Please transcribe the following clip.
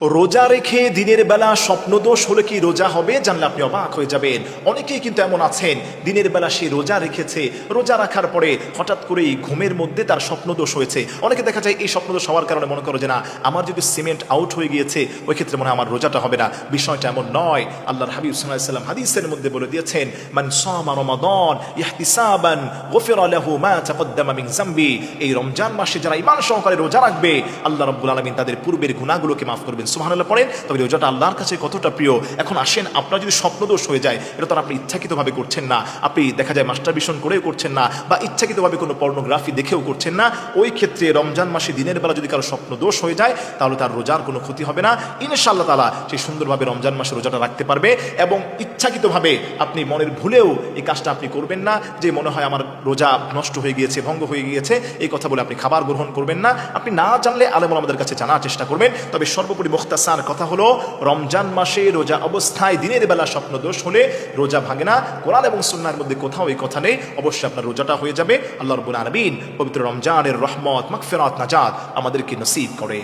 রোজা রেখে দিনের বেলা স্বপ্নদোষ হলে কি রোজা হবে? জানলে আপনি অবাক হয়ে যাবেন। অনেকেই কিন্তু এমন আছেন, দিনের বেলা সে রোজা রেখেছে, রোজা রাখার পরে হঠাৎ করেই ঘুমের মধ্যে তার স্বপ্নদোষ হয়েছে। অনেকে দেখা যায় এই স্বপ্নদোষ হওয়ার কারণে মনে করো যে না, আমার যদি সিমেন্ট আউট হয়ে গিয়েছে ওই ক্ষেত্রে মনে হয় আমার রোজাটা হবে না। বিষয়টা এমন নয়। আল্লাহর হাবিব সাল্লাল্লাহু আলাইহি ওয়াসাল্লাম হাদিসের মধ্যে বলে দিয়েছেন, মান সামা রমাদান ইহতিসাবান গুফিরা লাহু মা তাকদ্দামা মিন যামবি। এই রমজান মাসে যারা ঈমান সহকারে রোজা রাখবে, আল্লাহ রাব্বুল আলামিন তাদের পূর্বের গুনাহগুলোকে মাফ করবেন। সুবহানাল্লাহ পড়েন। তবে রোজাটা আল্লাহর কাছে কতটা প্রিয়। এখন আসেন, আপনার যদি স্বপ্নদোষ হয়ে যায়, এটা তো আপনি ইচ্ছাকৃতভাবে করছেন না, আপনি দেখা যায় মাস্টারবেশন করেও করছেন না, বা ইচ্ছাকৃতভাবে কোনো পর্নোগ্রাফি দেখেও করছেন না। ওই ক্ষেত্রে রমজান মাসে দিনের বেলা যদি কারো স্বপ্নদোষ হয়ে যায়, তাহলে তার রোজার কোনো ক্ষতি হবে না। ইনশাআল্লাহ তাআলা সে সুন্দরভাবে রমজান মাসে রোজাটা রাখতে পারবে। এবং ইচ্ছাকৃতভাবে আপনি মনের ভুলেও এই কাজটা আপনি করবেন না, যে মনে হয় আমার রোজা নষ্ট হয়ে গিয়েছে, ভঙ্গ হয়ে গিয়েছে, এই কথা বলে আপনি খাবার গ্রহণ করবেন না। আপনি না জানলে আলেম ওলামাদের কাছে জানার চেষ্টা করবেন। তবে সর্বোপরি মুখতাসার কথা হলো, রমজান মাসে রোজা অবস্থায় দিনের বেলা স্বপ্নদোষ হলে রোজা ভাঙে না। কোরআন এবং সুন্নাহর মধ্যে কোথাও এই কথা নেই। অবশ্যই আপনার রোজাটা হয়ে যাবে। আল্লাহ রাব্বুল আলামিন পবিত্র রমজানের রহমত, মাগফিরাত, নাজাত আমাদেরকে নসিব করে।